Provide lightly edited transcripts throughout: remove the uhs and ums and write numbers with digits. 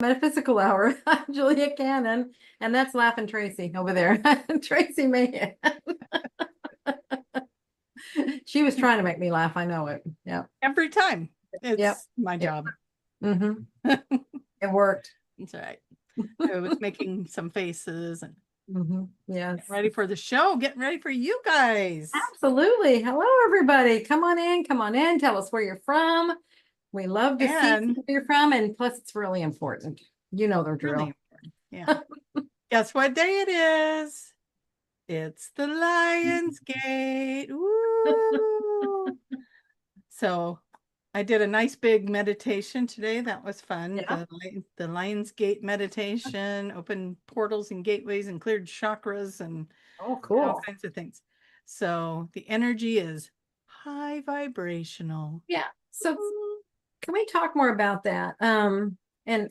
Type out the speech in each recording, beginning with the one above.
Metaphysical Hour. I'm Julia Cannon, and that's Laughing Tracie over there. Tracie Mahan. She was trying to make me laugh. I know it. Yeah. Every time. It's Yep. my job. Mm-hmm. It worked. That's right. I was making some faces and Yes. getting ready for the show, getting ready for you guys. Absolutely. Hello, everybody. Come on in. Come on in. Tell us where you're from. We love to see where you're from, and plus, it's really important. You know the drill. Really important. Yeah. Guess what day it is? It's the Lion's Gate. Woo! So I did a nice big meditation today. That was fun. Yeah. The Lion's Gate meditation, opened portals and gateways and cleared chakras and cool. all kinds of things. So the energy is high vibrational. Yeah. So can we talk more about that? And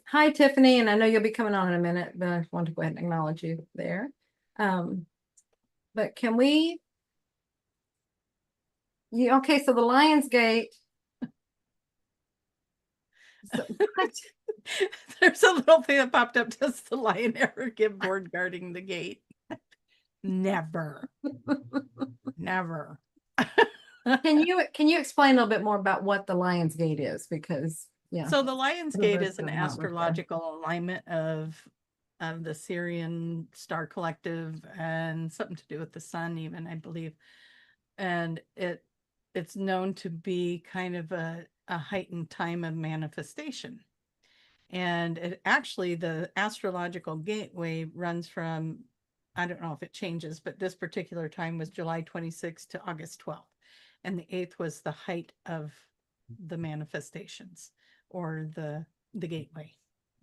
hi, Tiffany, and I know you'll be coming on in a minute, but I want to go ahead and acknowledge you there. But can we? Okay, so the Lion's Gate. So, there's a little thing that popped up. Does the lion ever get bored guarding the gate? Never. Never. Can you explain a little bit more about what the Lion's Gate is? Because so the Lion's Gate is an astrological alignment of the Sirian star collective and something to do with the sun, even, I believe. And it's known to be kind of a heightened time of manifestation. And it actually, the astrological gateway runs from, I don't know if it changes, but this particular time was July 26th to August 12th. And the 8th was the height of the manifestations or the gateway.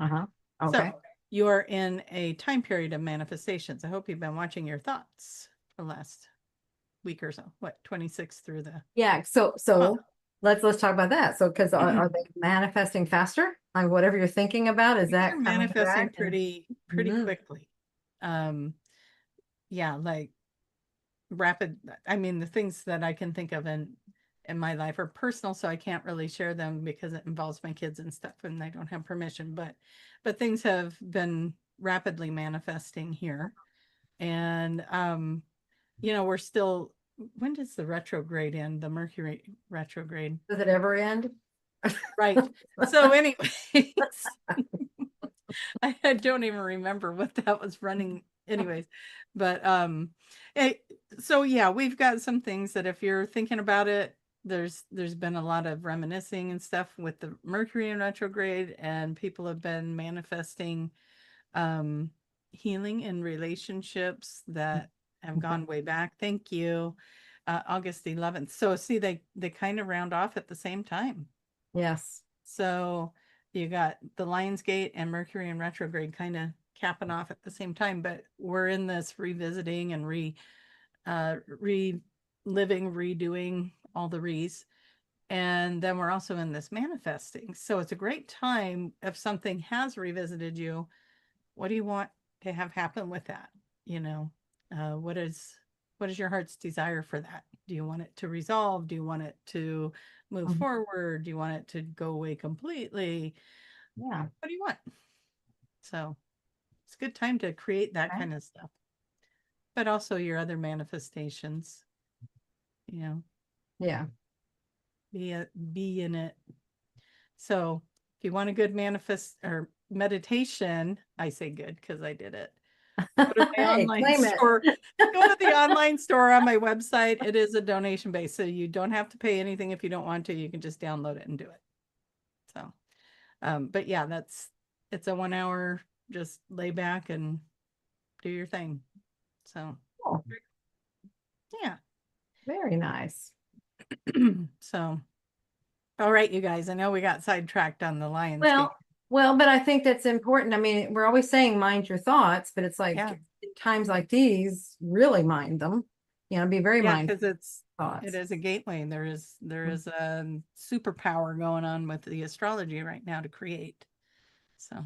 Okay. So you are in a time period of manifestations. I hope you've been watching your thoughts for the last week or so. What, 26 through the So let's talk about that. So because are they manifesting faster on whatever you're thinking about? Is that manifesting pretty quickly? Yeah, like rapid. I mean, the things that I can think of in my life are personal, so I can't really share them because it involves my kids and stuff, and I don't have permission. But things have been rapidly manifesting here, and we're still. When does the retrograde end? The Mercury retrograde. Does it ever end? Right. So anyways, I don't even remember what that was running anyways. But so yeah, we've got some things that if you're thinking about it, there's been a lot of reminiscing and stuff with the Mercury in retrograde, and people have been manifesting healing in relationships that have gone way back. Thank you. August 11th. So see, they kind of round off at the same time. Yes. So you got the Lion's Gate and Mercury in retrograde kind of capping off at the same time, but we're in this revisiting and reliving, redoing all the re's. And then we're also in this manifesting. So it's a great time if something has revisited you. What do you want to have happen with that? What is your heart's desire for that? Do you want it to resolve? Do you want it to move forward? Do you want it to go away completely? Yeah. What do you want? So it's a good time to create that kind of stuff. But also your other manifestations, Yeah. Be in it. So if you want a good manifest or meditation, I say good because I did it. Go to my online store. Go to the online store on my website. It is a donation base, so you don't have to pay anything if you don't want to. You can just download it and do it. So, but yeah, it's a 1 hour. Just lay back and do your thing. So, yeah, very nice. So, all right, you guys. I know we got sidetracked on the Lions. Well, but I think that's important. I mean, we're always saying mind your thoughts, but it's like times like these, really mind them. Be very mindful. Because it is a gateway. There is a superpower going on with the astrology right now to create. So,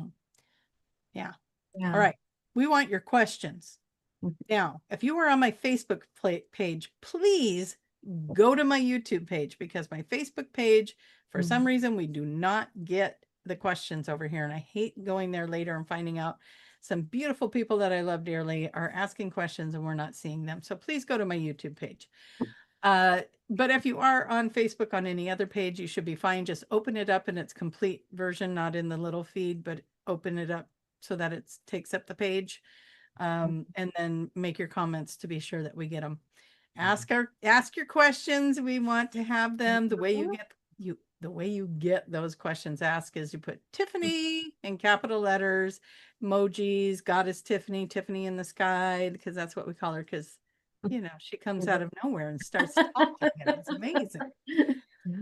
yeah. All right. We want your questions. Now, if you were on my Facebook page, please go to my YouTube page, because my Facebook page, for some reason, we do not get the questions over here, and I hate going there later and finding out some beautiful people that I love dearly are asking questions and we're not seeing them. So please go to my YouTube page. But if you are on Facebook on any other page, you should be fine. Just open it up in its complete version, not in the little feed, but open it up so that it takes up the page. And then make your comments to be sure that we get them. Ask your questions. We want to have them. The way you get those questions asked is you put Tiffany in capital letters, emojis, Goddess Tiffany, Tiffany in the sky, because that's what we call her, because she comes out of nowhere and starts talking, and it's amazing.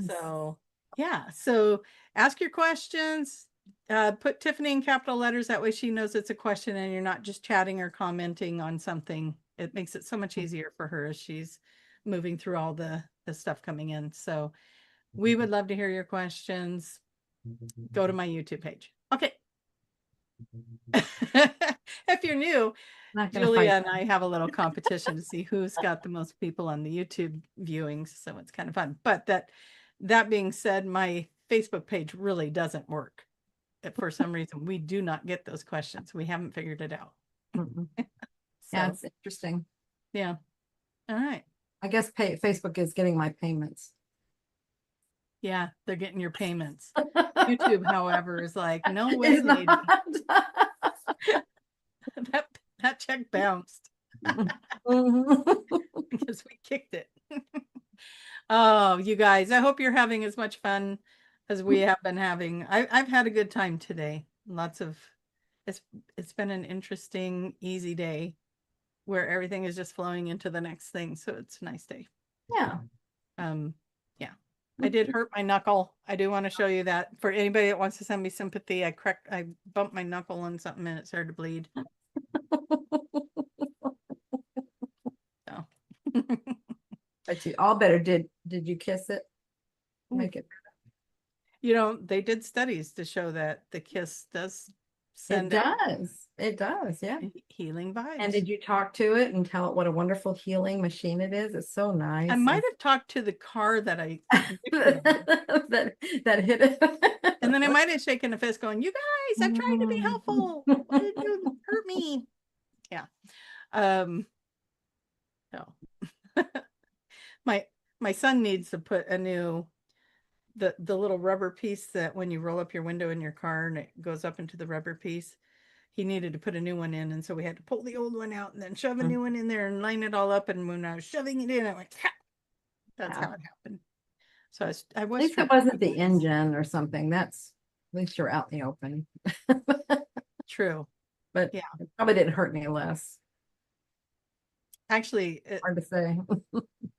So yeah, so ask your questions, put Tiffany in capital letters, that way she knows it's a question and you're not just chatting or commenting on something. It makes it so much easier for her as she's moving through all the stuff coming in. So we would love to hear your questions. Go to my YouTube page. Okay. If you're new, Julia and I have a little competition to see who's got the most people on the YouTube viewings. So it's kind of fun. But that being said, my Facebook page really doesn't work. For some reason, we do not get those questions. We haven't figured it out. Yeah, it's interesting. Yeah. All right. I guess Facebook is getting my payments. Yeah, they're getting your payments. YouTube, however, is like, no way, lady. that check bounced because we kicked it. Oh, you guys, I hope you're having as much fun as we have been having. I've had a good time today. It's been an interesting, easy day where everything is just flowing into the next thing. So it's a nice day. Yeah. Yeah. I did hurt my knuckle. I do want to show you that for anybody that wants to send me sympathy. I bumped my knuckle on something and it started to bleed. So. But you all better did you kiss it? Make it. They did studies to show that the kiss does send it does, yeah. Healing vibes. And did you talk to it and tell it what a wonderful healing machine it is? It's so nice. I might have talked to the car that I that hit it. And then I might have shaken a fist going, you guys, I'm trying to be helpful. Why did you hurt me? Yeah. No. My son needs to put a new the little rubber piece that when you roll up your window in your car and it goes up into the rubber piece, he needed to put a new one in, and so we had to pull the old one out and then shove a new one in there and line it all up, and when I was shoving it in, I went, ha! That's how it happened. So I was, at least it wasn't the engine or something. That's, at least you're out in the open. True. But yeah, it probably didn't hurt any less. Actually, hard to say.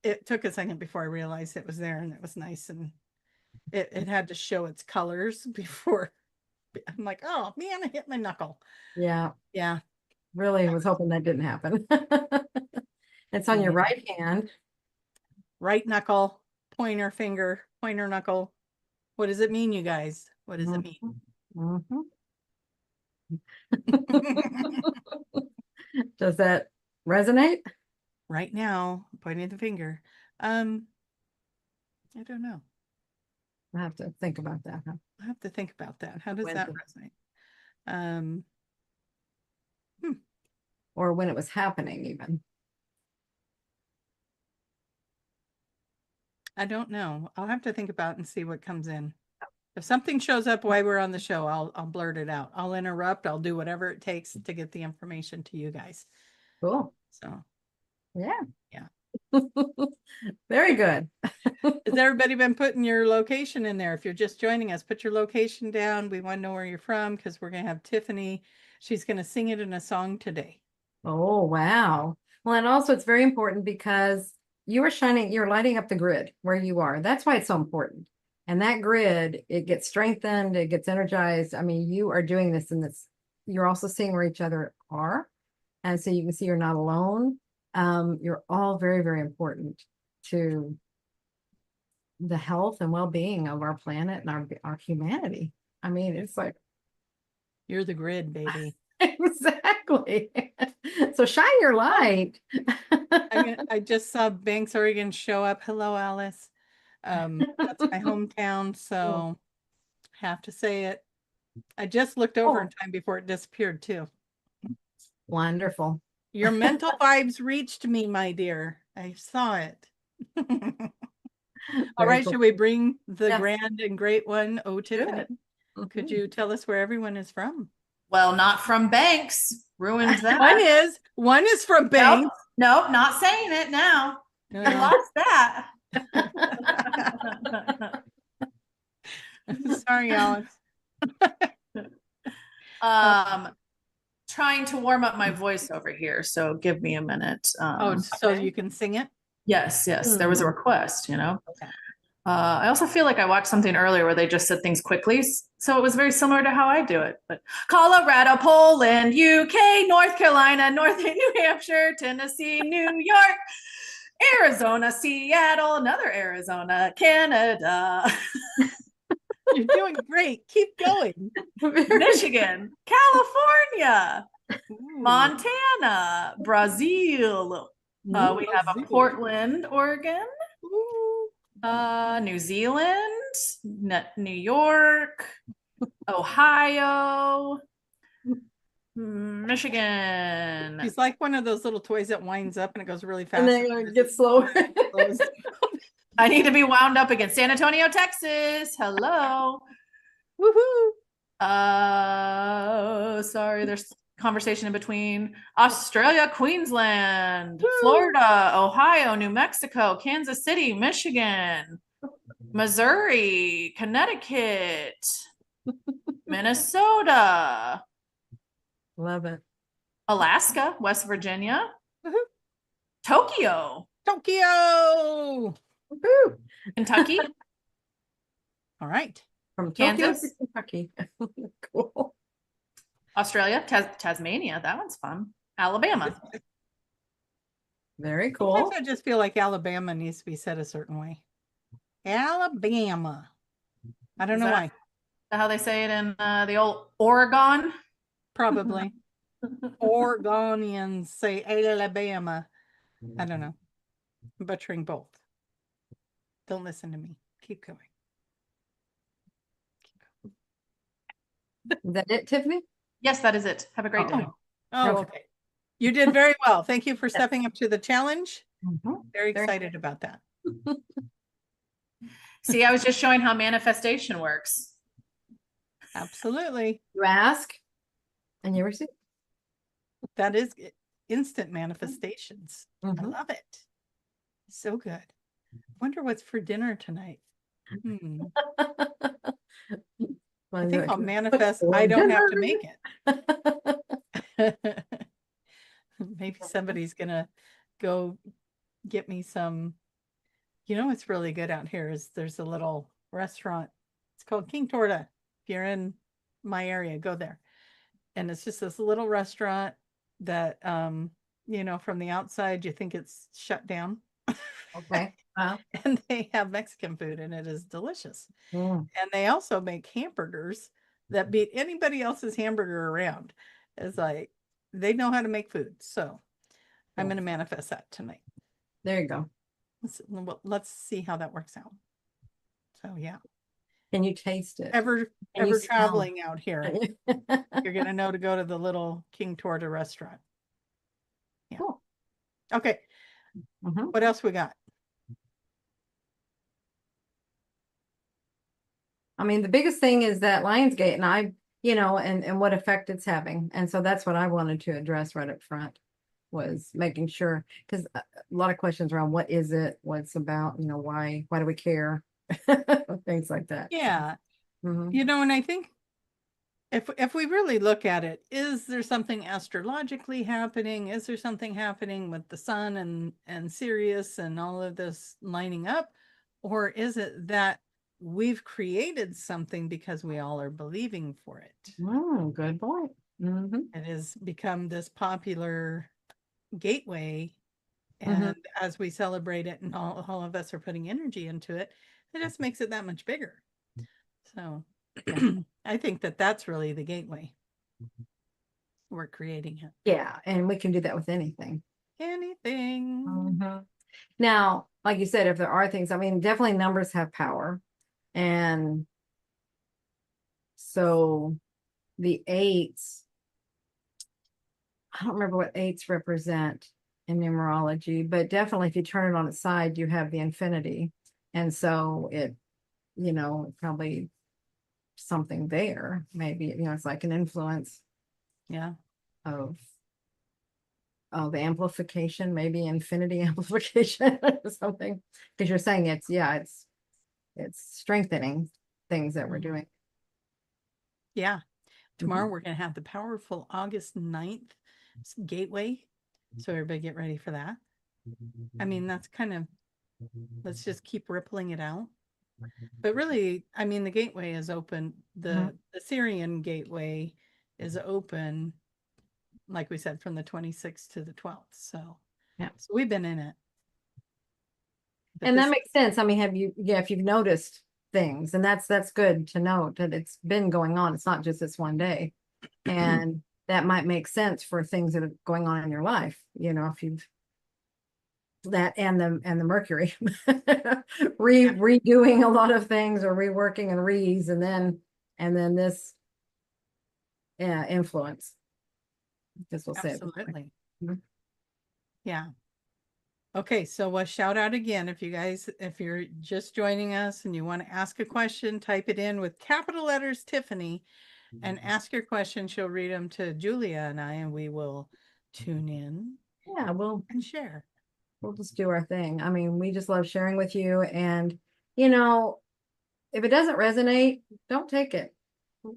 It took a second before I realized it was there, and it was nice, and it had to show its colors before. I'm like, oh man, I hit my knuckle. Yeah. Yeah. Really was hoping that didn't happen. It's on your right hand. Right knuckle, pointer finger, pointer knuckle. What does it mean, you guys? What does it mean? Does that resonate? Right now, pointing the finger. I don't know. I have to think about that. Huh? I have to think about that. How does that resonate? Or when it was happening, even. I don't know. I'll have to think about and see what comes in. If something shows up while we're on the show, I'll blurt it out. I'll interrupt. I'll do whatever it takes to get the information to you guys. Cool. So, yeah. Yeah. Very good. Has everybody been putting your location in there? If you're just joining us, put your location down. We want to know where you're from, because we're going to have Tiffany. She's going to sing it in a song today. Oh, wow. Well, and also it's very important because you're lighting up the grid where you are. That's why it's so important. And that grid, it gets strengthened, it gets energized. I mean, you are doing this, and you're also seeing where each other are. And so you can see you're not alone. You're all very, very important to the health and well-being of our planet and our humanity. I mean, it's like, you're the grid, baby. Exactly. So shine your light. I just saw Banks, Oregon show up. Hello, Alice. That's my hometown, so have to say it. I just looked over in Oh. time before it disappeared too. Wonderful. Your mental vibes reached me, my dear. I saw it. All Very right, cool. should we bring the Yes. grand and great one? Oh, Tiffany, could Mhm. you tell us where everyone is from? Well, not from Banks. Ruined that. One is from Nope, Banks. nope, not saying it now. No, I no. lost that. Sorry, Alice. Trying to warm up my voice over here, so give me a minute. Oh, so you can sing it? Yes, there was a request, you know. Okay. I also feel like I watched something earlier where they just said things quickly, so it was very similar to how I do it. But Colorado, Poland, UK, North Carolina, New Hampshire, Tennessee, New York, Arizona, Seattle, another Arizona, Canada. You're doing great. Keep going. Michigan, California, Ooh. Montana, Brazil. We have a Portland, Oregon, New Zealand, New York, Ohio, Michigan. He's like one of those little toys that winds up and it goes really fast. And then it gets slower. I need to be wound up again. San Antonio, Texas. Hello. Woohoo. Sorry, there's conversation in between. Australia, Queensland, Florida, Ohio, New Mexico, Kansas City, Michigan, Missouri, Connecticut, Minnesota, Love it. Alaska, West Virginia, Tokyo. Woo-hoo. Kentucky. All right. From Kansas to Kentucky. Cool. Australia, Tasmania. That one's fun. Alabama. Very cool. Sometimes I just feel like Alabama needs to be said a certain way. Alabama. I don't know why. How they say it in the old Oregon? Probably. Oregonians say Alabama. I don't know. I'm butchering both. Don't listen to me. Keep going. Is that it, Tiffany? Yes, that is it. Have a great day. Oh, okay. You did very well. Thank you for stepping up to the challenge. Very excited about that. See, I was just showing how manifestation works. Absolutely. You ask and you receive. That is instant manifestations. I love it. So good. Wonder what's for dinner tonight. I think I'll manifest. I don't have to make it. Maybe somebody's gonna go get me some. You know what's really good out here is there's a little restaurant. It's called King Torta. If you're in my area, go there. And it's just this little restaurant that you know, from the outside you think it's shut down. Okay. And they have Mexican food and it is delicious. And they also make hamburgers that beat anybody else's hamburger around. It's like they know how to make food. So I'm going to manifest that tonight. There you go. Let's see how that works out. So yeah. Can you taste it? Ever traveling out here, you're going to know to go to the little King Torta restaurant. Yeah. Cool. Okay. What else we got? I mean, the biggest thing is that Lionsgate and I, you know, and what effect it's having. And so that's what I wanted to address right up front, was making sure, because a lot of questions around what is it, what it's about, you know, why do we care? Things like that. Yeah. You know, and I think if we really look at it, is there something astrologically happening? Is there something happening with the sun and Sirius and all of this lining up? Or is it that we've created something because we all are believing for it? Good point. It has become this popular gateway. And as we celebrate it and all of us are putting energy into it, it just makes it that much bigger. So I think that that's really the gateway. We're creating it. Yeah. And we can do that with anything. Anything. Now, like you said, if there are things, I mean, definitely numbers have power. And So the eights, I don't remember what eights represent in numerology, but definitely if you turn it on its side, you have the infinity. And so it, probably something there, maybe, it's like an influence Yeah. of the amplification, maybe infinity amplification or something. Because you're saying it's strengthening things that we're doing. Yeah. Tomorrow we're going to have the powerful August 9th gateway. So everybody get ready for that. I mean, that's kind of, let's just keep rippling it out. But really, I mean, the gateway is open. The Syrian gateway is open, like we said, from the 26th to the 12th. So, Yeah. So we've been in it. But And that makes sense. I mean, if you've noticed things, and that's good to note that it's been going on. It's not just this one day. And that might make sense for things that are going on in your life, if you've that and the Mercury redoing a lot of things or reworking and re's and then this influence. This will say absolutely. Yeah. Okay, so a shout out again. If you're just joining us and you want to ask a question, type it in with capital letters Tiffany and ask your question. She'll read them to Julia and I, and we will tune in. Yeah, and share. We'll just do our thing. I mean, we just love sharing with you. And, if it doesn't resonate, don't take it.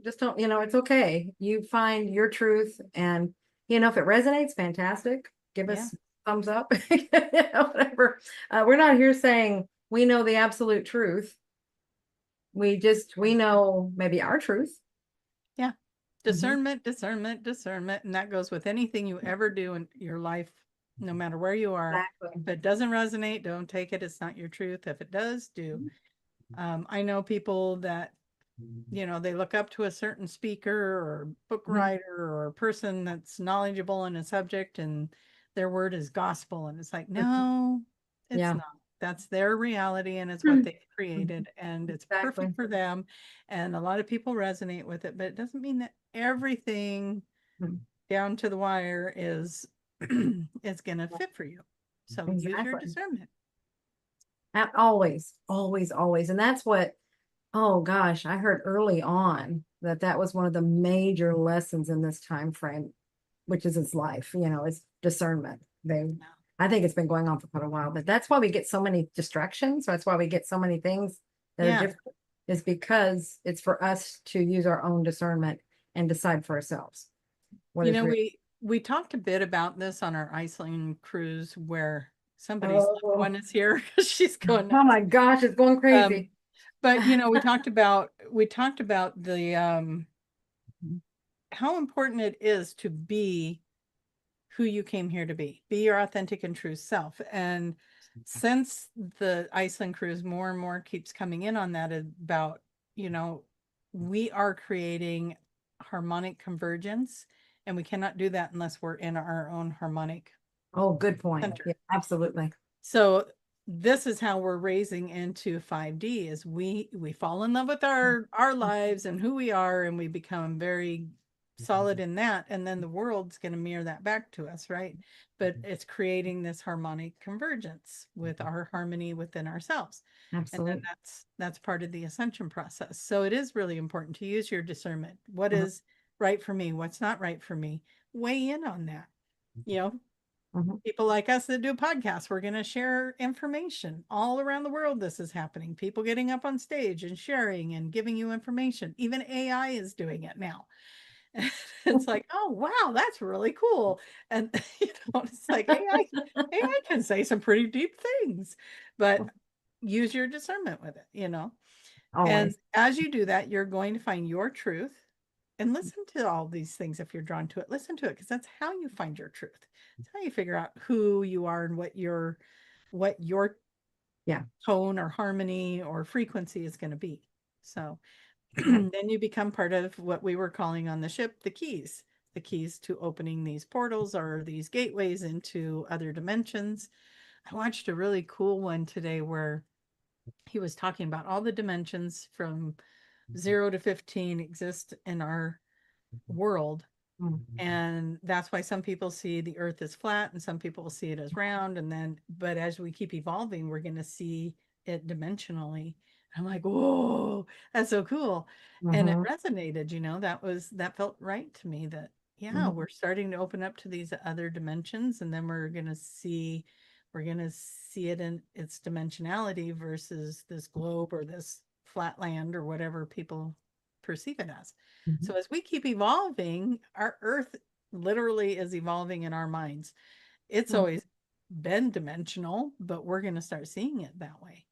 Just don't, it's okay. You find your truth. And, if it resonates, fantastic. Give us thumbs up, whatever. We're not here saying we know the absolute truth. We know maybe our truth. Yeah. Discernment. And that goes with anything you ever do in your life, no matter where you are. Exactly. If it doesn't resonate, don't take it. It's not your truth. If it does, do. I know people that, they look up to a certain speaker or book writer or a person that's knowledgeable in a subject and their word is gospel. And it's like, no, it's not. That's their reality and it's what they created and it's perfect for them. And a lot of people resonate with it, but it doesn't mean that everything down to the wire is going to fit for you. So use your discernment. Always. And that's what, oh gosh, I heard early on that was one of the major lessons in this time frame, which is its life, is discernment. I think it's been going on for quite a while, but that's why we get so many distractions. That's why we get so many things that are different, is because it's for us to use our own discernment and decide for ourselves. We talked a bit about this on our Iceland cruise where somebody's one is here. She's going nuts. Oh my gosh, it's going crazy. But we talked about the how important it is to be who you came here to be your authentic and true self. And since the Iceland cruise more and more keeps coming in on that about, we are creating harmonic convergence and we cannot do that unless we're in our own harmonic. Oh, good point. Yeah, absolutely. So this is how we're raising into 5D is we fall in love with our lives and who we are and we become very solid in that, and then the world's going to mirror that back to us, right? But it's creating this harmonic convergence with our harmony within ourselves. Absolutely. And then that's part of the ascension process. So it is really important to use your discernment. What is right for me? What's not right for me? Weigh in on that. People like us that do podcasts, we're going to share information all around the world. This is happening. People getting up on stage and sharing and giving you information. Even AI is doing it now. It's like, oh wow, that's really cool. And it's like AI can say some pretty deep things, but use your discernment with it, Always. And as you do that, you're going to find your truth and listen to all these things. If you're drawn to it, listen to it, because that's how you find your truth. It's how you figure out who you are and what your tone or harmony or frequency is going to be. So then you become part of what we were calling on the ship the keys to opening these portals or these gateways into other dimensions. I watched a really cool one today where he was talking about all the dimensions from 0 to 15 exist in our world. Mhm. And that's why some people see the earth as flat and some people will see it as round. And then, but as we keep evolving, we're going to see it dimensionally. I'm like, whoa, that's so cool. And it Mhm. resonated, that felt right to me that, yeah, Mhm. we're starting to open up to these other dimensions. And then we're going to see it in its dimensionality versus this globe or this flat land or whatever people perceive it as. So Mhm. as we keep evolving, our earth literally is evolving in our minds. It's Mhm. always been dimensional, but we're going to start seeing it that way.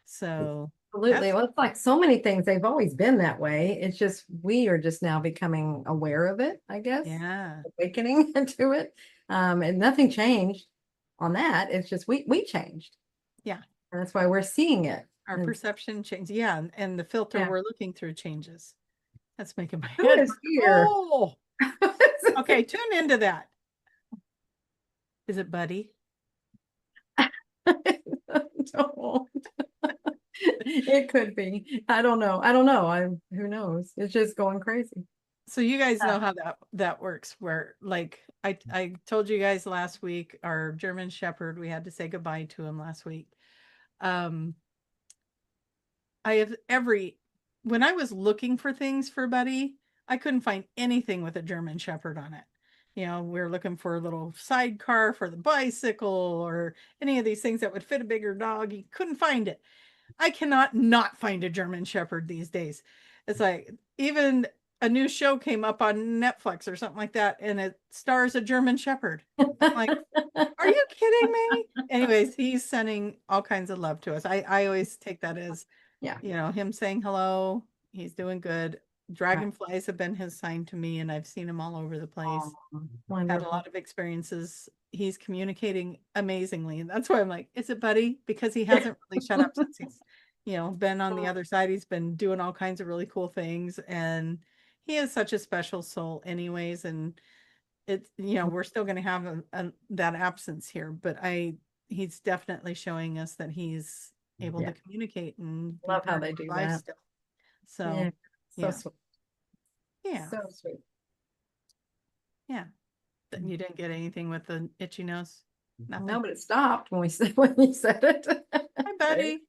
So Absolutely. that's, Well, it's like so many things, they've always been that way. It's just we are just now becoming aware of it, I guess, yeah, awakening to it. And nothing changed on that. It's just we changed. yeah. And that's why we're seeing it. Our And perception changes. Yeah. And the filter yeah. we're looking through changes. That's making my Who head is hurt. here? Oh, okay. Tune into that. Is it Buddy? Don't. It could be. I don't know. I don't know. Who knows? It's just going crazy. So you guys Yeah. know how that works, where like I told you guys last week, our German Shepherd, we had to say goodbye to him last week. Um, I have when I was looking for things for Buddy, I couldn't find anything with a German Shepherd on it. We were looking for a little sidecar for the bicycle or any of these things that would fit a bigger dog. You couldn't find it. I cannot not find a German Shepherd these days. It's like even a new show came up on Netflix or something like that, and it stars a German Shepherd. I'm like, are you kidding me? Anyways, he's sending all kinds of love to us. I always take that as, Yeah. him saying hello. He's doing good. Right. Dragonflies have been his sign to me, and I've seen him all over the place. Oh, Had a wonderful. lot of experiences. He's communicating amazingly. And that's why I'm like, is it Buddy? Because he hasn't really shut up since he's, been on the other side. He's been doing all kinds of really cool things. And he is such a special soul anyways. And it's, we're still going to have that absence here, but he's definitely showing us that he's able Yeah. to communicate and be Love how part they of do our life that. still. Yeah. So, So yeah, sweet. yeah, So sweet. yeah. You didn't get anything with the itchy nose? No, Nothing. but it stopped when you said it. Hi, Buddy.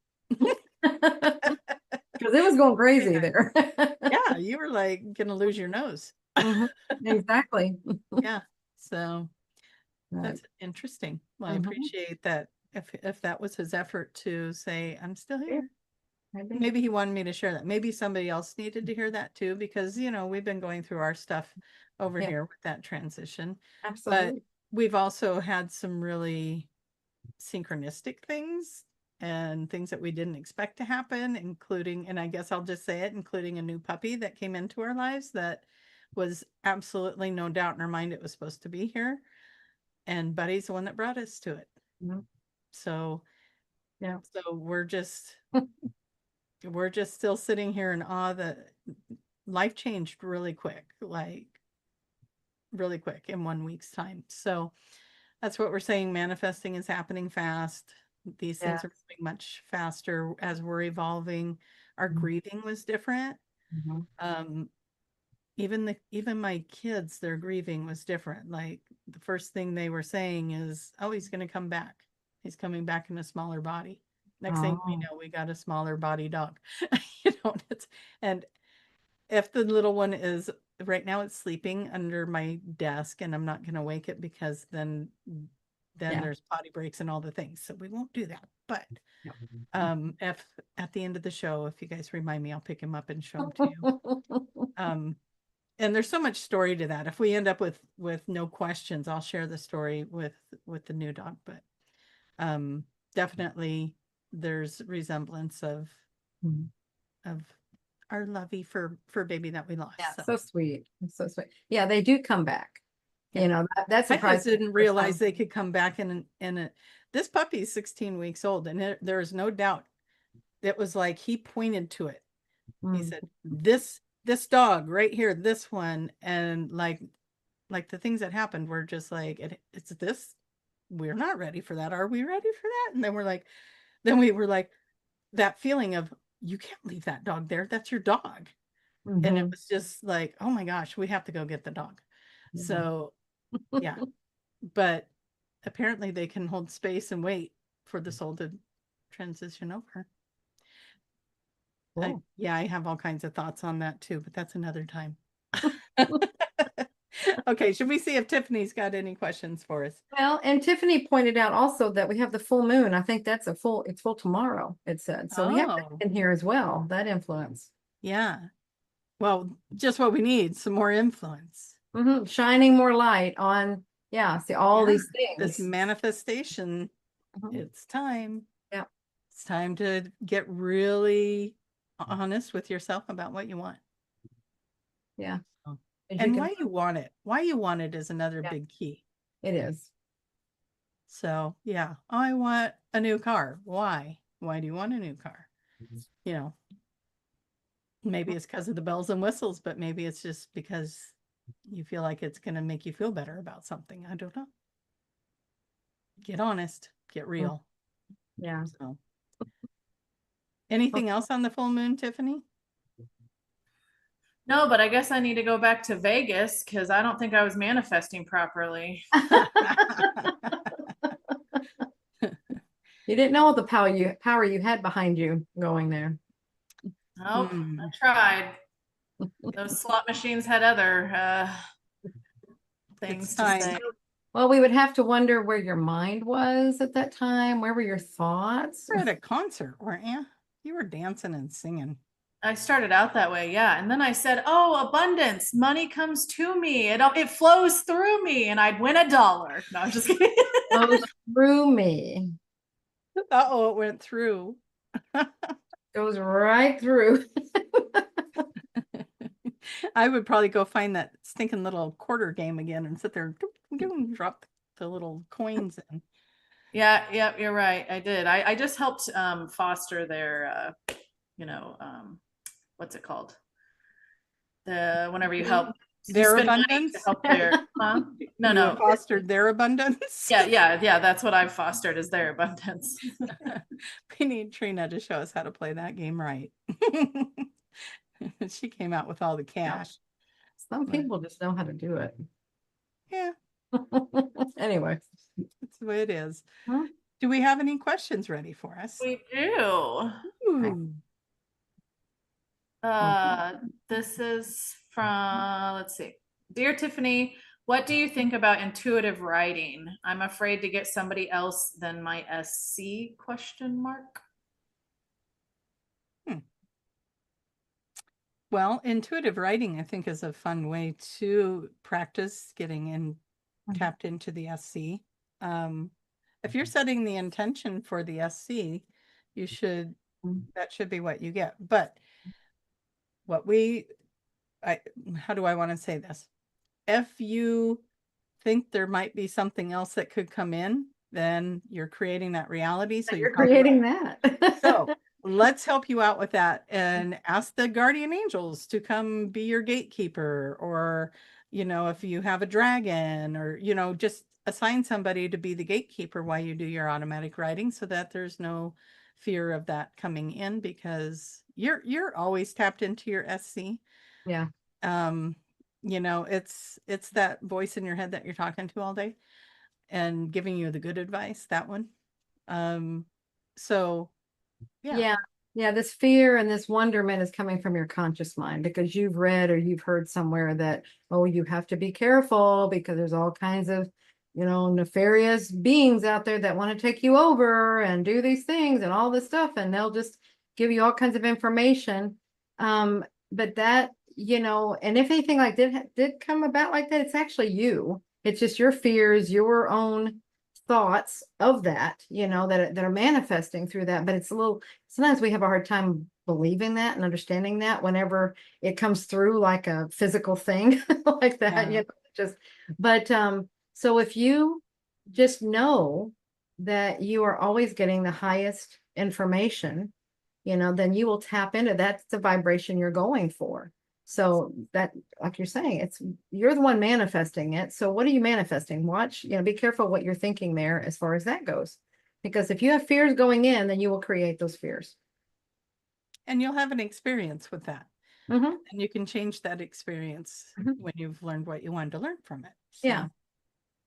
Because it was going crazy there. Yeah, you were like gonna lose your nose. Mhm. Exactly. Yeah. So Right. that's interesting. Well, I Mhm. appreciate that if that was his effort to say, I'm still Yeah, here. maybe. Maybe he wanted me to share that. Maybe somebody else needed to hear that too, because we've been going through our stuff over Yeah, here with that transition. But absolutely. we've also had some really synchronistic things and things that we didn't expect to happen, including, and I guess I'll just say it, including a new puppy that came into our lives that was absolutely no doubt in our mind it was supposed to be here. And Buddy's the one that brought us to it. Mhm. So, Yeah. so we're just still sitting here in awe that life changed really quick, like really quick in 1 week's time. So that's what we're saying. Manifesting is happening fast. These Yeah. things are moving much faster as we're evolving. Our Mhm. grieving was different. Mhm. Um, even my kids, their grieving was different. Like the first thing they were saying is, "Oh, he's going to come back. He's coming back in a smaller body." Next thing we Oh, know, we got a smaller body dog. And if the little one is right now, it's sleeping under my desk, and I'm not going to wake it because then yeah. there's potty breaks and all the things. So we won't do that. But Yeah. if at the end of the show, if you guys remind me, I'll pick him up and show him to you. And there's so much story to that. If we end up with no questions, I'll share the story with the new dog. But definitely there's resemblance of Mhm. of our lovey for baby that we lost. Yeah, So so sweet. So sweet. Yeah, they do come back. yeah. That I surprised just me didn't the first realize time. they could come back in this puppy is 16 weeks old, and there is no doubt. It was like he pointed to it. He Mm. said, this dog right here, this one, and like the things that happened were just like it's this. We're not ready for that. Are we ready for that? And then we were like that feeling of, you can't leave that dog there. That's your dog. And it Mhm. was just like, oh my gosh, we have to go get the dog. Mhm. So yeah, but apparently they can hold space and wait for the soul to transition over. Cool. Yeah, I have all kinds of thoughts on that too, but that's another time. Okay, should we see if Tiffany's got any questions for us? Well, and Tiffany pointed out also that we have the full moon. I think that's it's full tomorrow, it said. So we have that Oh, in here as well, that influence. yeah. Well, just what we need, some more influence. Shining more light on, see, all Yeah, these this things. manifestation, Mhm. it's time. Yeah. It's time to get really honest with yourself about what you want. Yeah. Oh. As And you why can, you want it. Why you want it is another Yeah. big key. it is. So yeah, I want a new car. Why? Why do you want a new car? You know, maybe it's because of the bells and whistles, but maybe it's just because you feel like it's going to make you feel better about something. I don't know. Get honest, get real. Yeah. So, anything else on the full moon, Tiffany? No, but I guess I need to go back to Vegas because I don't think I was manifesting properly. You didn't know the power you had behind you going there. Nope, I tried. Those slot machines had other things to time. say. Well, we would have to wonder where your mind was at that time. Where were your thoughts? You were at a concert, weren't you? You were dancing and singing. I started out that way, yeah. And then I said, oh, abundance, money comes to me. It flows through me and I'd win $1. No, I'm just kidding. Goes through me. Uh-oh, it went through. Goes right through. I would probably go find that stinking little quarter game again and sit there and drop the little coins in. Yeah, you're right. I did. I just helped foster their what's it called? Whenever you help Their spend money abundance? to help their No, You no. fostered their abundance? Yeah. That's what I've fostered is their abundance. We need Trina to show us how to play that game right. She came out with all the cash. Some people just know how to do it. Yeah, Anyway. that's the way it is. Huh? Do we have any questions ready for us? We do. Ooh. This is from, let's see. Dear Tiffany, what do you think about intuitive writing? I'm afraid to get somebody else than my SC question mark. Well, intuitive writing, I think, is a fun way to practice getting in tapped into the SC. If you're setting the intention for the SC, you should, that should be what you get. But how do I want to say this? If you think there might be something else that could come in, then you're creating that reality. So you're creating that. So let's help you out with that and ask the guardian angels to come be your gatekeeper, or, if you have a dragon, or, just assign somebody to be the gatekeeper while you do your automatic writing, so that there's no fear of that coming in, because you're always tapped into your SC. Yeah. It's that voice in your head that you're talking to all day and giving you the good advice, that one. So yeah. This fear and this wonderment is coming from your conscious mind, because you've read or you've heard somewhere that, oh, you have to be careful because there's all kinds of, nefarious beings out there that want to take you over and do these things and all this stuff, and they'll just give you all kinds of information. But that, and if anything like did come about like that, it's actually you. It's just your fears, your own thoughts of that, that are manifesting through that. But it's sometimes we have a hard time believing that and understanding that whenever it comes through like a physical thing like that, so if you just know that you are always getting the highest information, then you will tap into that's the vibration you're going for. So that, like you're saying, you're the one manifesting it. So what are you manifesting? Watch, be careful what you're thinking there as far as that goes. Because if you have fears going in, then you will create those fears. and you'll have an experience with that. Mm-hmm. And you can change that experience when you've learned what you wanted to learn from it. So, yeah.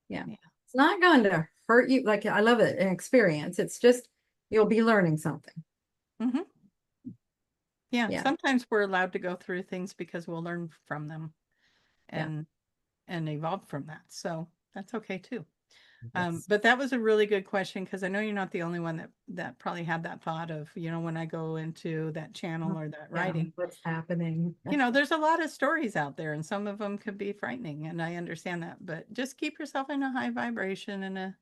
It's not going to hurt you. Like, I love it, an experience. It's just, you'll be learning something. Mm-hmm. Yeah, sometimes we're allowed to go through things because we'll learn from them and evolve from that. So that's okay too. But that was a really good question, because I know you're not the only one that probably had that thought of, when I go into that channel or that writing, what's happening. There's a lot of stories out there, and some of them could be frightening, and I understand that, but just keep yourself in a high vibration and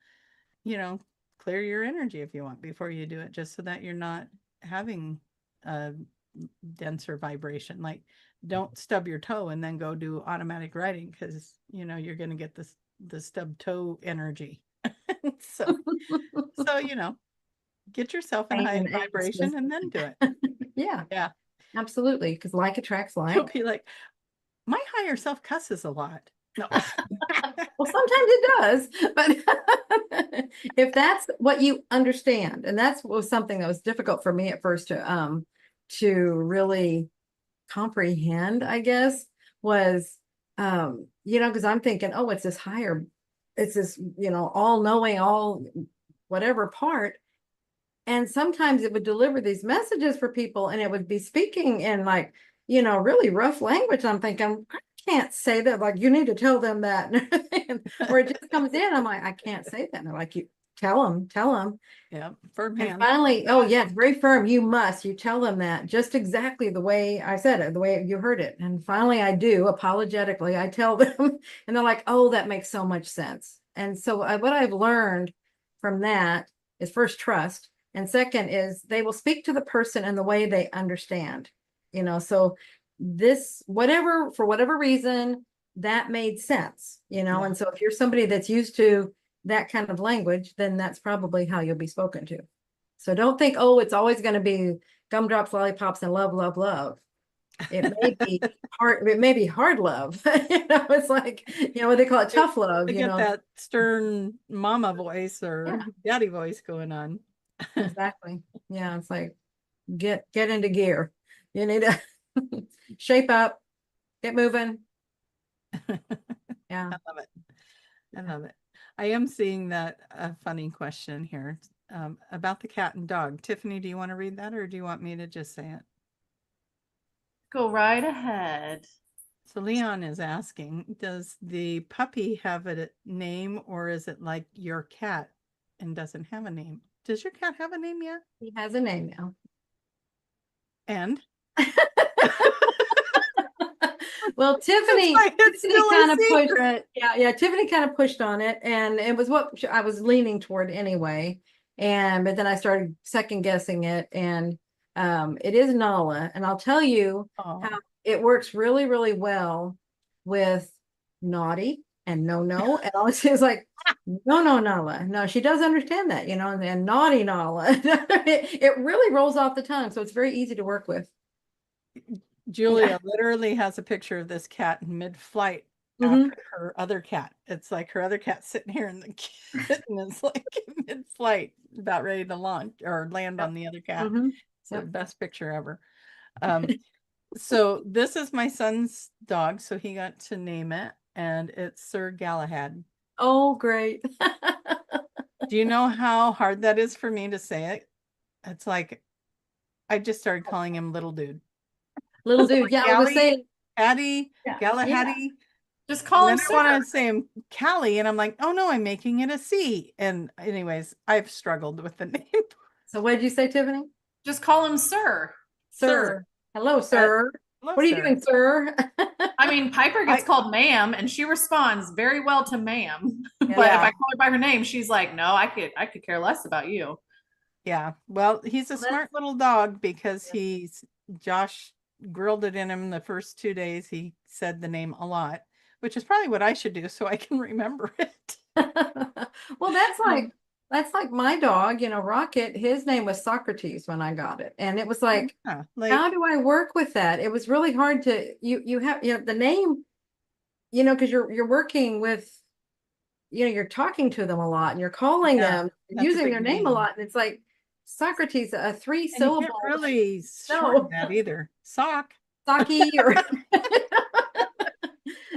clear your energy if you want before you do it, just so that you're not having a denser vibration. Like, don't stub your toe and then go do automatic writing, because you're going to get the stub toe energy. so get yourself in a high vibration and then do it. Yeah, absolutely, because like attracts like. You'll be like, my higher self cusses a lot. No. Well, sometimes it does, but if that's what you understand, and that's was something that was difficult for me at first to really comprehend, I guess, was because I'm thinking, oh, it's this all knowing, all whatever part. And sometimes it would deliver these messages for people, and it would be speaking in like, really rough language. I'm thinking, I can't say that. Like, you need to tell them that. Or it just comes in. I'm like, I can't say that. And they're like, you tell them. Yeah, firm And hand. finally, oh yeah, it's very firm. You tell them that just exactly the way I said it, the way you heard it. And finally I do, apologetically, I tell them, and they're like, oh, that makes so much sense. And so what I've learned from that is, first, trust. And second is, they will speak to the person in the way they understand, so this, for whatever reason, that made sense, and so if you're somebody that's used to that kind of language, then that's probably how you'll be spoken to. So don't think, oh, it's always going to be gumdrops, lollipops, and love, love, love. It may be hard. It may be hard love. It's like, what they call it, tough love. To get that stern mama voice or daddy voice going on. Exactly. Yeah, it's like, get into gear. You need to shape up, get moving. Yeah, I love it. I am seeing that a funny question here about the cat and dog. Tiffany, do you want to read that, or do you want me to just say it? Go right ahead. So Leon is asking, does the puppy have a name, or is it like your cat and doesn't have a name? Does your cat have a name yet? he has a name now. And well, Tiffany kind of pushed. Tiffany kind of pushed on it, and it was what I was leaning toward anyway. But then I started second guessing it, and it is Nala, and I'll tell you how it works really, really well with naughty and no, and all it is like, no, Nala. No, she does understand that, and naughty Nala. It really rolls off the tongue, so it's very easy to work with. Julia literally has a picture of this cat in mid-flight after her other cat. It's like her other cat sitting here, and the kitten is like mid-flight, about ready to launch or land on the other cat. It's the best picture ever. So this is my son's dog, so he got to name it, and it's Sir Galahad. Oh, great. Do you know how hard that is for me to say it? It's like, I just started calling him little dude. Little dude. Yeah, I was saying Addy, Galahaddy. Just call him Sir. I want to say him Callie, and I'm like, oh no, I'm making it a C. And anyways, I've struggled with the name. So what did you say, Tiffany? Just call him Sir. Sir. Hello, sir. What are you doing, sir? I mean, Piper gets called ma'am, and she responds very well to ma'am. But if I call her by her name, she's like, no, I could care less about you. Yeah. Well, he's a smart little dog, because Josh grilled it in him the first 2 days. He said the name a lot, which is probably what I should do so I can remember it. Well, that's like my dog, Rocket. His name was Socrates when I got it, and it was like, how do I work with that? It was really hard to you have the name, because you're working with, you're talking to them a lot, and you're calling them, using their name a lot, and it's like, Socrates, a three And you can't syllable really No. shorten that either. Sock. Saki or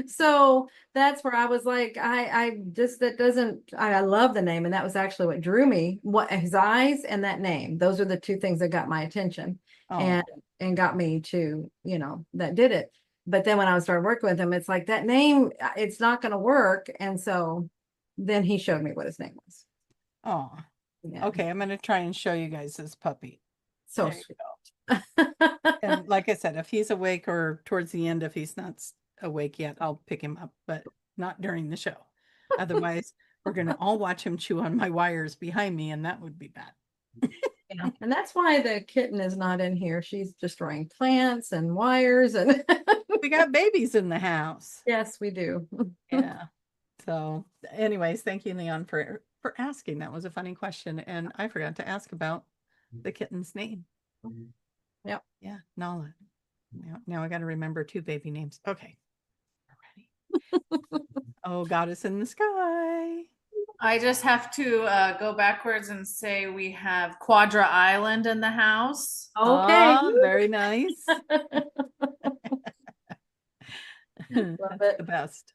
so that's where I was like, I just that doesn't I love the name, and that was actually what drew me. What his eyes and that name, those are the two things that got my attention Oh, and got me to, that did it. But then when I started working with him, it's like that name, it's not going to work. And so then he showed me what his name was. oh. Yeah. Okay, I'm gonna try and show you guys this puppy. So There you And like I said, if he's awake or towards the end, if he's not awake yet, I'll pick him up, but not during the show. Otherwise, we're going to all watch him chew on my wires behind me, and that would be bad. Yeah. And that's why the kitten is not in here. She's destroying plants and wires and We got babies in the house. yes, we do. Yeah. So anyways, thank you, Leon, for asking. That was a funny question. And I forgot to ask about the kitten's name. Yep. Yeah, Nala. Now I got to remember 2 baby names. Okay. Ready. Oh, goddess in the sky. I just have to go backwards and say we have Quadra Island in the house. Okay. Oh, very nice. Love That's it. the best.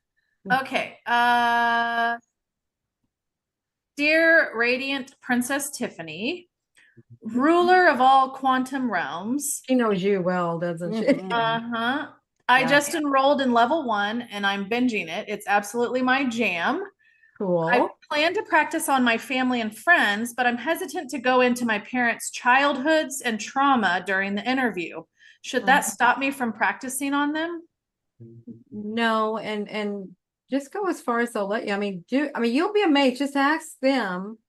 Okay. Dear Radiant Princess Tiffany, ruler of all quantum realms. She knows you well, doesn't she? Mhm. Uh-huh. I Yeah. just enrolled in level 1 and I'm binging it. It's absolutely my jam. I Cool. plan to practice on my family and friends, but I'm hesitant to go into my parents' childhoods and trauma during the interview. Should that stop me from practicing on them? No, and just go as far as they'll let you. I mean, you'll be amazed. Just ask them.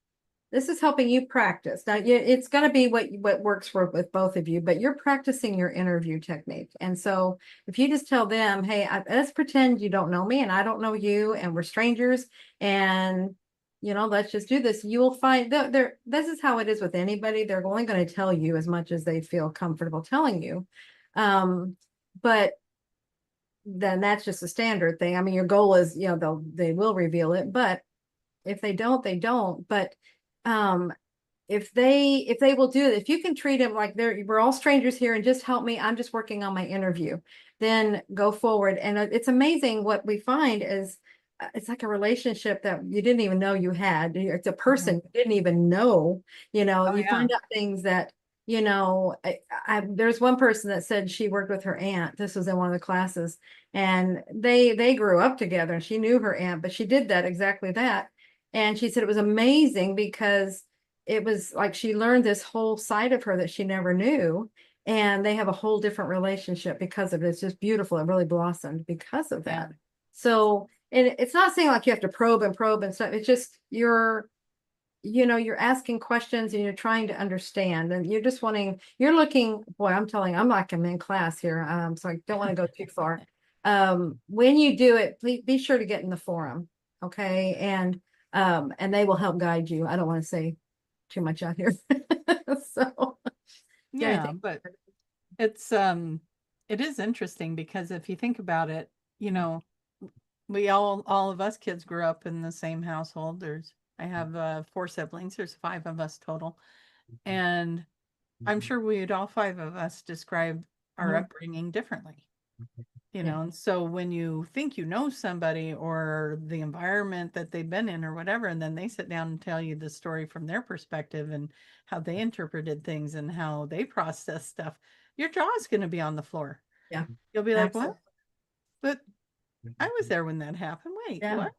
This is helping you practice. Now, it's going to be what works for with both of you, but you're practicing your interview technique. And so if you just tell them, hey, let's pretend you don't know me and I don't know you and we're strangers and, let's just do this. You will find this is how it is with anybody. They're only going to tell you as much as they feel comfortable telling you. But then that's just a standard thing. I mean, your goal is, they will reveal it, but if they don't, they don't. But if they will do it, if you can treat them like we're all strangers here and just help me, I'm just working on my interview, then go forward. And it's amazing what we find is it's like a relationship that you didn't even know you had. It's a person you didn't even know, you find out things that, there's one person that said she worked with her aunt. This was in one of the classes and they grew up together and she knew her aunt, but she did exactly that. And she said it was amazing because it was like she learned this whole side of her that she never knew. And they have a whole different relationship because of it. It's just beautiful. It really blossomed because of that. So, and it's not saying like you have to probe and stuff. It's just you're asking questions and you're trying to understand and you're looking, boy, I'm like I'm in class here. So I don't want to go too far. When you do it, please be sure to get in the forum. Okay. And they will help guide you. I don't want to say too much out here. So yeah, but it is interesting because if you think about it, we all of us kids grew up in the same household. I have 4 siblings. There's 5 of us total. And I'm sure all 5 of us describe our upbringing differently. And so when you think you know somebody or the environment that they've been in or whatever, and then they sit down and tell you the story from their perspective and how they interpreted things and how they process stuff, your jaw is going to be on the floor. Yeah. You'll be like, what? But I was there when that happened. Wait, what?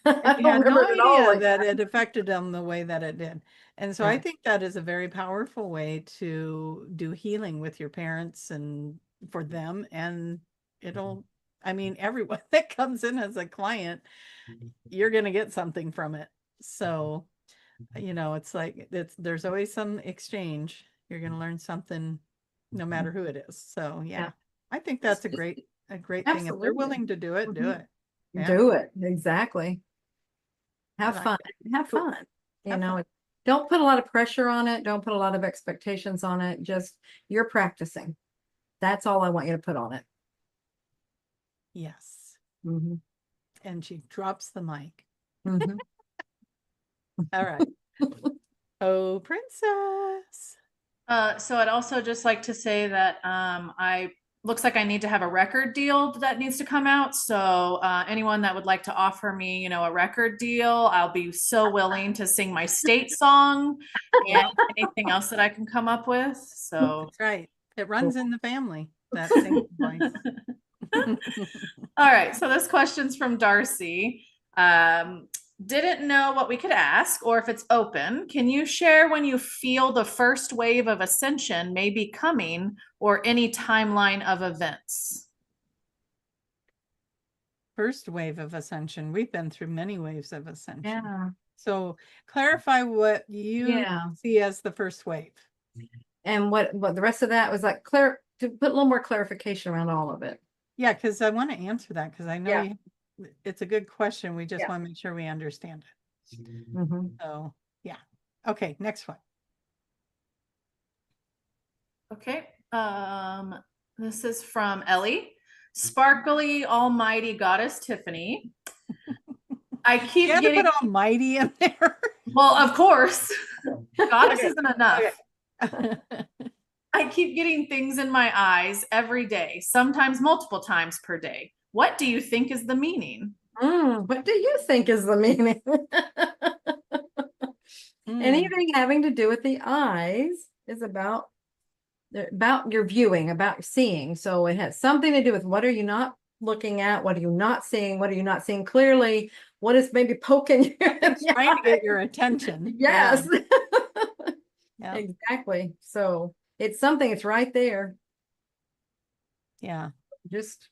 I You had no idea like that it affected them the way that it did. And so I think that is a very powerful way to do healing with your parents and for them. And everyone that comes in as a client, you're going to get something from it. So, it's like there's always some exchange. You're going to learn something no matter who it is. So, yeah. I think that's a great thing. If they're willing to do it, do it. Yeah. Do it. Exactly. Have like fun. it. Have Cool. fun. Don't put a lot of pressure on it. Don't put a lot of expectations on it. Just you're practicing. That's all I want you to put on it. Yes. Mm-hmm. And she drops the mic. Mm-hmm. All right. Oh, princess. So I'd also just like to say that I looks like I need to have a record deal that needs to come out. So anyone that would like to offer me, a record deal, I'll be so willing to sing my state song and anything else that I can come up with. So That's right. It runs in the family, that singing voice. all right. So this question's from Darcy. Didn't know what we could ask or if it's open. Can you share when you feel the first wave of ascension may be coming or any timeline of events? First wave of ascension. We've been through many waves of ascension. Yeah. So clarify what you see as the first wave. And what the rest of that was like, to put a little more clarification around all of it. Yeah, because I want to answer that because I know Yeah. it's a good question. We just want to make sure we understand it. Mm-hmm. So, yeah. Okay, next one. Okay. This is from Ellie. Sparkly Almighty Goddess Tiffany. I keep you had getting to put almighty in there. Well, of course. Goddess isn't enough. Okay. I keep getting things in my eyes every day, sometimes multiple times per day. What do you think is the meaning? What do you think is the meaning? Anything having to do with the eyes is about your viewing, about seeing. So it has something to do with what are you not looking at? What are you not seeing? What are you not seeing clearly? What is maybe poking you? Trying to get your attention. Yes. Yeah. Exactly. So it's something, it's right there. Yeah. Just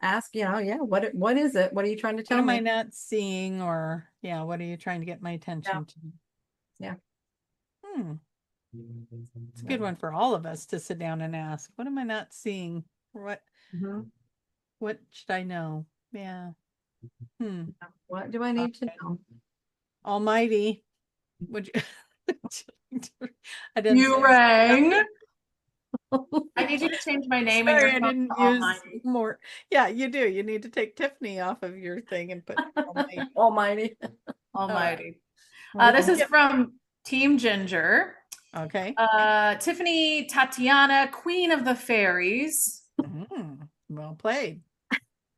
ask, what is it? What are you trying to tell me? What am I not seeing? Or what are you trying to get my attention to? Yeah. It's a good one for all of us to sit down and ask, what am I not seeing? What should I know? Yeah. What do I need to know? Almighty. Would you I didn't You rang. I need you to change my name. Sorry, I didn't use more. Yeah, you do. You need to take Tiffany off of your thing and put Almighty. Almighty. This is from Team Ginger. Okay. Tiffany Tatiana, Queen of the Fairies. Well played.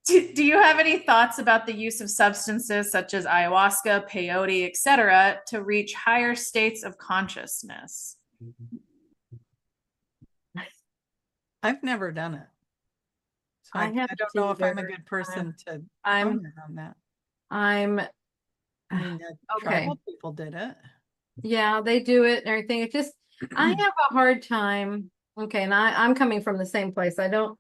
Do you have any thoughts about the use of substances such as ayahuasca, peyote, etc., to reach higher states of consciousness? I've never done it. So I don't know if I'm a good person to comment on that. I mean, tribal people did it. Yeah, they do it and everything. It just, I have a hard time. Okay, and I'm coming from the same place. I don't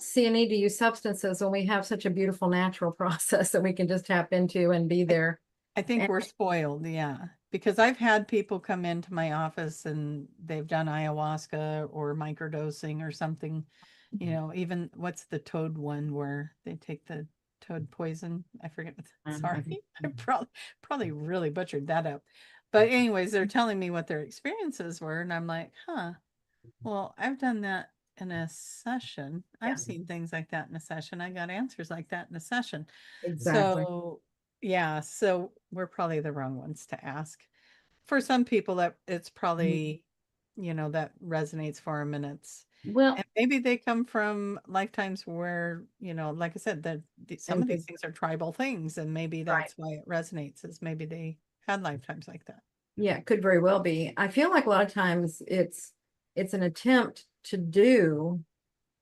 see a need to use substances when we have such a beautiful natural process that we can just tap into and be there. I think we're spoiled, because I've had people come into my office and they've done ayahuasca or microdosing or something, even what's the toad one where they take the toad poison? I forget. Sorry, I probably really butchered that up. But anyways, they're telling me what their experiences were, and I'm like, well, I've done that in a session. I've seen things like that in a session. I got answers like that in a session. Exactly. So we're probably the wrong ones to ask. For some people that it's probably, that resonates for them, and and maybe they come from lifetimes where, like I said, that some of these things are tribal things, and maybe that's why it resonates, is maybe they had lifetimes like that. Yeah, it could very well be. I feel like a lot of times it's an attempt to do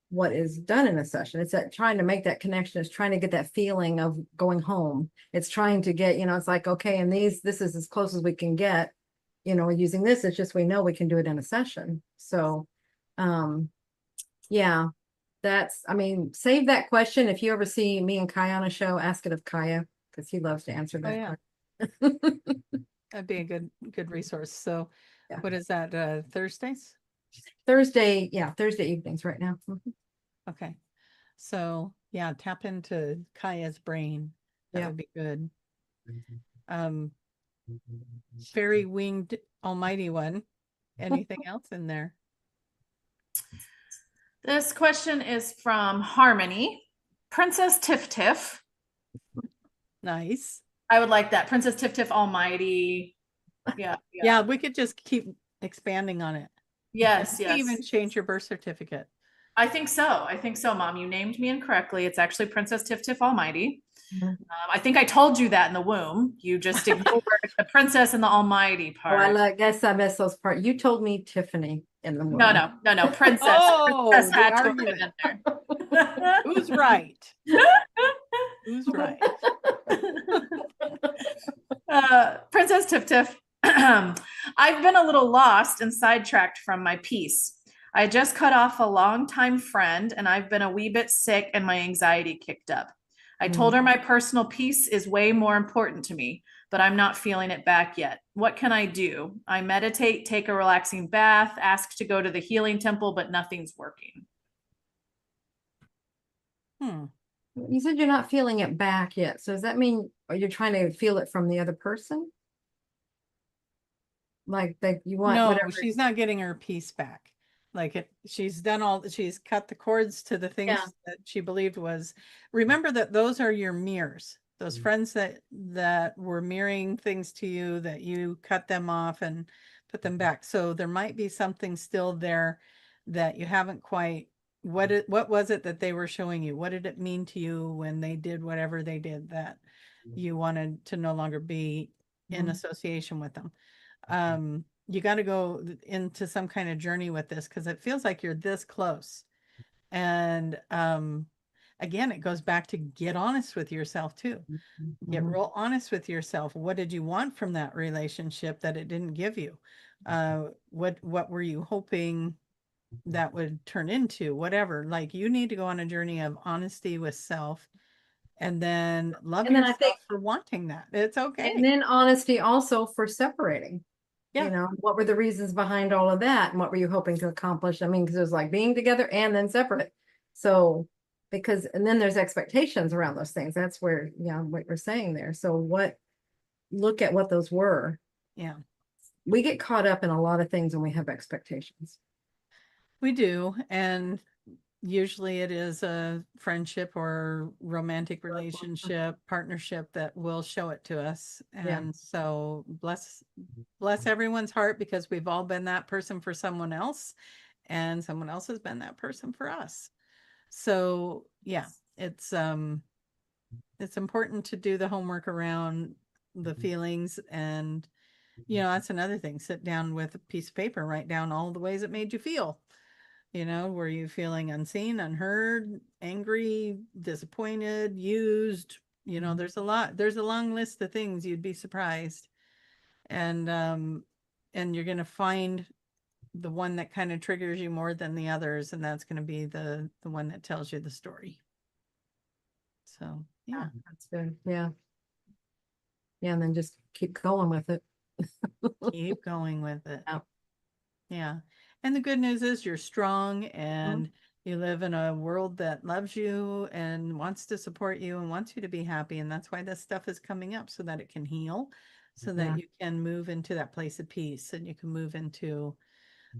what is done in a session. It's that trying to make that connection. It's trying to get that feeling of going home. It's trying to get, it's like, okay, and this is as close as we can get, using this. It's just, we know we can do it in a session. So, yeah, save that question. If you ever see me and Kaya on a show, ask it of Kaya, because he loves to answer that. That'd be a good resource. So what is that, Thursdays? Thursday evenings right now. Okay. So tap into Kaya's brain. That would be good. Fairy winged almighty one. Anything else in there? This question is from Harmony. Princess Tiff Tiff. Nice. I would like that. Princess Tiff Tiff Almighty. Yeah. Yeah, we could just keep expanding on it. Yes, You can yes. even change your birth certificate. I think so. I think so, Mom. You named me incorrectly. It's actually Princess Tiff Tiff Almighty. I think I told you that in the womb. You just ignored the princess and the almighty Oh, I part. guess I missed those parts. You told me Tiffany in the No, womb. no, princess. Oh, Princess the had to have argument. been in there. Who's right? Who's right? Princess Tiff Tiff. I've been a little lost and sidetracked from my piece. I just cut off a longtime friend and I've been a wee bit sick and my anxiety kicked up. I told her my personal peace is way more important to me, but I'm not feeling it back yet. What can I do? I meditate, take a relaxing bath, ask to go to the healing temple, but nothing's working. You said you're not feeling it back yet. So does that mean you're trying to feel it from the other person? Like that you want No, whatever. she's not getting her peace back. Like she's cut the cords to the things that she believed was. Remember that those are your mirrors. Those friends that were mirroring things to you, that you cut them off and put them back. So there might be something still there that you haven't quite. What was it that they were showing you? What did it mean to you when they did whatever they did that you wanted to no longer be in association with them? You got to go into some kind of journey with this because it feels like you're this close. And again, it goes back to get honest with yourself too. Get real honest with yourself. What did you want from that relationship that it didn't give you? What were you hoping that would turn into? Whatever. Like you need to go on a journey of honesty with self and then love yourself for wanting that. It's okay. And then honesty also for separating. Yeah. You know, what were the reasons behind all of that? And what were you hoping to accomplish? I mean, because it was like being together and then separate. So, and then there's expectations around those things. That's where, what you're saying there. So look at what those were. Yeah. We get caught up in a lot of things when we have expectations. We do. And usually it is a friendship or romantic relationship, partnership that will show it to us. And so bless everyone's heart because we've all been that person for someone else and someone else has been that person for us. So yeah, it's important to do the homework around the feelings and that's another thing. Sit down with a piece of paper, write down all the ways it made you feel. Were you feeling unseen, unheard, angry, disappointed, used? There's a long list of things. You'd be surprised. And you're going to find the one that kind of triggers you more than the others. And that's going to be the one that tells you the story. So, yeah. That's good. Yeah. Yeah. And then just keep going with it. Keep going with it. Yeah. Yeah. And the good news is you're strong and you live in a world that loves you and wants to support you and wants you to be happy. And that's why this stuff is coming up so that it can heal, so that you can move into that place of peace and you can move into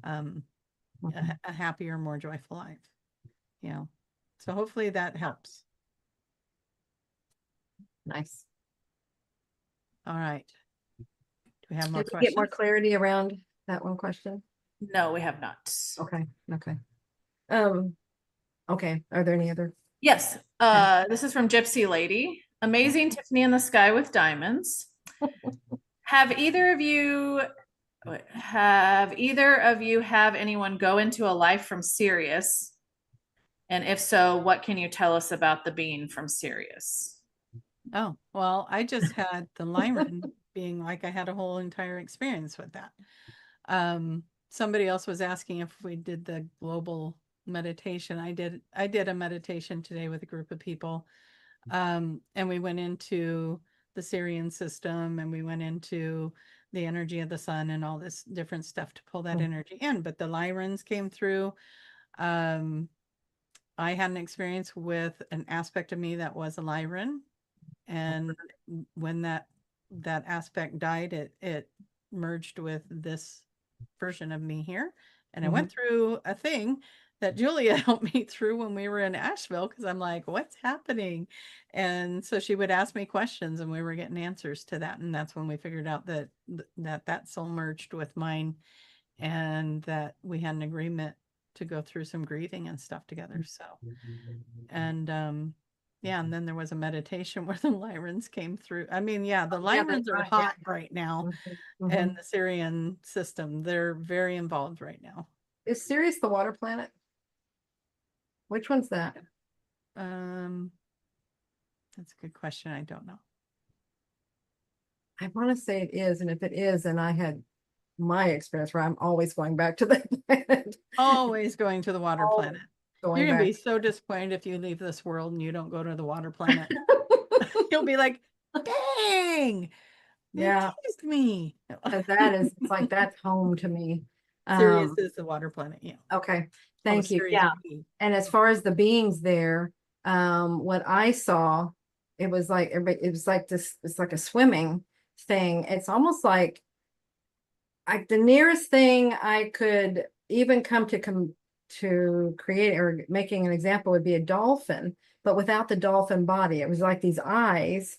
a happier, more joyful life. Yeah. So hopefully that helps. Nice. All right. Do we have more Did questions? we get more clarity around that one question? No, we have not. Okay. Okay. Are there any other? Yes. This is from Gypsy Lady. Amazing Tiffany in the Sky with Diamonds. Have either of you have anyone go into a life from Sirius? And if so, what can you tell us about the being from Sirius? Oh, well, I just had the Lyran being like, I had a whole entire experience with that. Somebody else was asking if we did the global meditation. I did a meditation today with a group of people. And we went into the Sirian system and we went into the energy of the sun and all this different stuff to pull that energy in. But the Lyrans came through. I had an experience with an aspect of me that was a Lyran. And when that aspect died, it merged with this version of me here. And I went through a thing that Julia helped me through when we were in Asheville, because I'm like, what's happening? And so she would ask me questions and we were getting answers to that. And that's when we figured out that that soul merged with mine, and that we had an agreement to go through some grieving and stuff together. So, and yeah, and then there was a meditation where the Lyrans came through. I mean, yeah, the Lyrans are hot right now, and the Syrian system, they're very involved right now. Is Sirius the water planet? Which one's that? That's a good question. I don't know. I want to say it is, and if it is, and I had my experience where I'm always going back to that planet. Always going to the water planet. You're gonna be back. so disappointed if you leave this world and you don't go to the water planet. You'll be like, dang, yeah, teased me. that is, it's like that's home to me. Sirius is the water planet. Yeah. Okay. Thank you. Sirius Yeah. B. And as far as the beings there, what I saw, it was like this, it's like a swimming thing. It's almost like the nearest thing I could even come to create or making an example would be a dolphin, but without the dolphin body. It was like these eyes,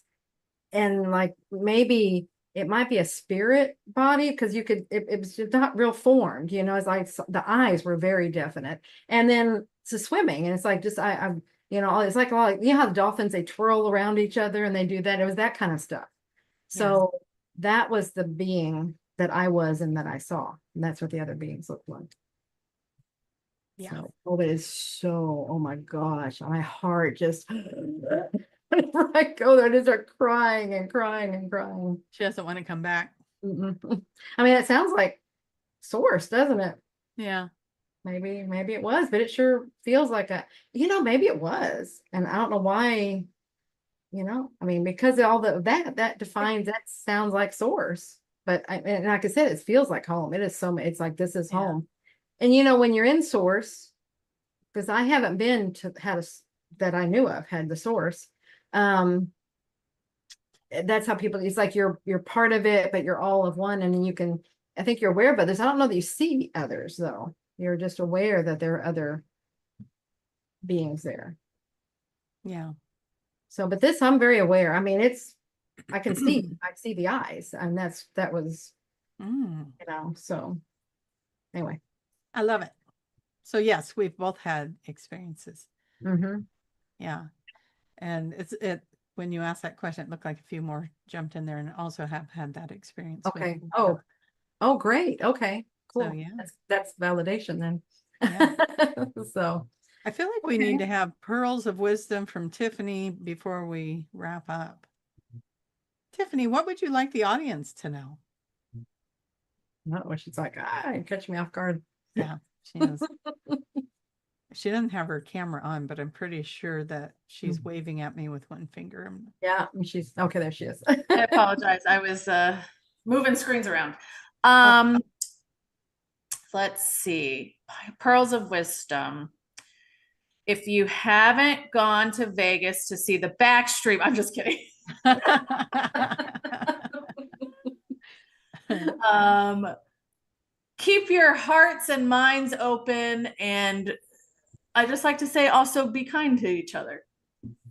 and like maybe it might be a spirit body, because it was just not real formed, it's like the eyes were very definite. And then it's swimming, and it's like just it's like how the dolphins, they twirl around each other and they do that. It was that kind of stuff. So that was the being that I was and that I saw, and that's what the other beings looked like. Yeah. So, it is so, oh my gosh, my heart just whenever I go there, I just start crying and crying and crying. She doesn't want to come back. I mean, it sounds like source, doesn't it? Yeah. Maybe it was, but it sure feels like maybe it was. And I don't know why, I mean, because of all that defines, that sounds like source. But and like I said, it feels like home. It is it's like, this is home. And when you're in source, because I haven't been to that I knew of had the source. That's how people, it's like you're part of it, but you're all of one. And then I think you're aware of others. I don't know that you see others though. You're just aware that there are other beings there. Yeah. So, but this, I'm very aware. I mean, I can see the eyes, and that was, so anyway. I love it. So yes, we've both had experiences. Yeah. And when you asked that question, it looked like a few more jumped in there, and also have had that experience. Okay. Oh, great. Okay, cool. So, yeah, that's validation then. Yeah. So I feel like we need to have pearls of wisdom from Tiffany before we wrap up. Tiffany, what would you like the audience to know? No, she's like, catch me off guard. Yeah, she is. She doesn't have her camera on, but I'm pretty sure that she's waving at me with one finger. Yeah, she's okay. There she is. I apologize. I was moving screens around. Let's see. Pearls of wisdom. If you haven't gone to Vegas to see the Backstreet, I'm just kidding. Keep your hearts and minds open, and I just like to say also be kind to each other.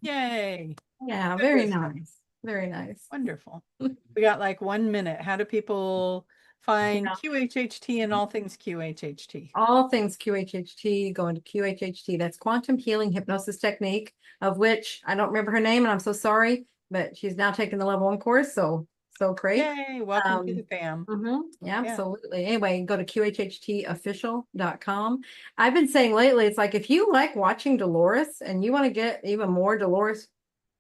Yay. Yeah, very nice. Very nice. Wonderful. We got like 1 minute. How do people find QHHT and all things QHHT? All things QHHT, go into QHHT. That's Quantum Healing Hypnosis Technique, of which I don't remember her name, and I'm so sorry, but she's now taking the level 1 course. So great. Yay, welcome to the fam. Yeah, absolutely. Anyway, go to QHHTofficial.com. I've been saying lately, it's like, if you like watching Dolores and you want to get even more Dolores,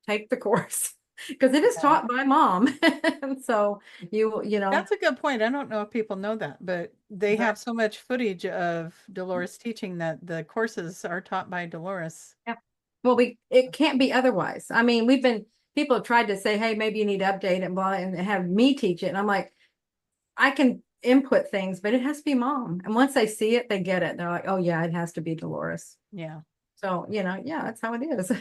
take the course, because it is taught by mom. And so you know. That's a good point. I don't know if people know that, but they have so much footage of Dolores teaching that the courses are taught by Dolores. Yeah. Well, it can't be otherwise. I mean, people have tried to say, hey, maybe you need to update it and have me teach it. And I'm like, I can input things, but it has to be mom. And once they see it, they get it. They're like, oh yeah, it has to be Dolores. Yeah. So, that's how it is.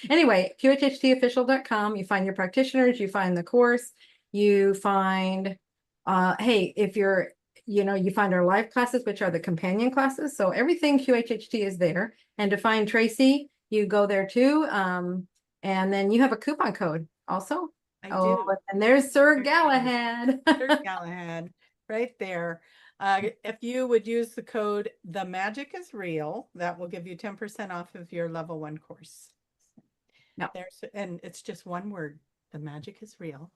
Anyway, QHHTofficial.com, you find your practitioners, you find the course, you find, hey, if you're you find our live classes, which are the companion classes. So everything QHHT is there. And to find Tracie, you go there too. And then you have a coupon code also. I do. And there's Sir There it is. Galahad. Sir Galahad, right there. If you would use the code "The Magic is Real," that will give you 10% off of your level 1 course. Yep. And it's just one word. The magic is real.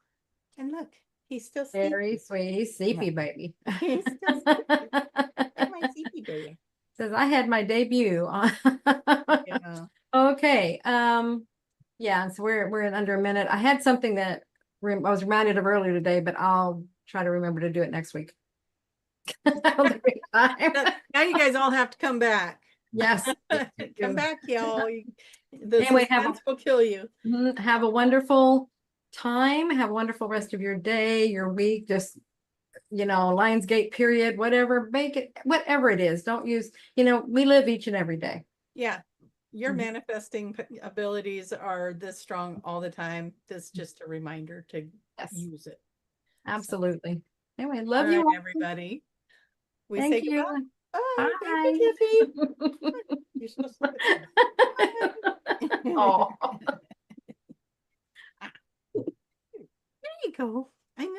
And look, he's still sleepy. Very sweet. He's sleepy, baby. He's still sleepy. My sleepy baby. Says I had my debut on. Yeah. Okay. Yeah, so we're in under a minute. I had something that I was reminded of earlier today, but I'll try to remember to do it next week. Now you guys all have to come back. Yes. Come back, y'all. The Anyway, suspense will kill you. Have a wonderful time. Have a wonderful rest of your day, your week. Just, Lionsgate period, whatever, make it, whatever it is. Don't use, we live each and every day. Yeah. Your manifesting abilities are this strong all the time. This is just a reminder to use it. Absolutely. Anyway, love all you right, all. everybody. We Thank say you. goodbye. Bye. Thank you, Tiffy. You're supposed to look at that. Oh. There you go. I know.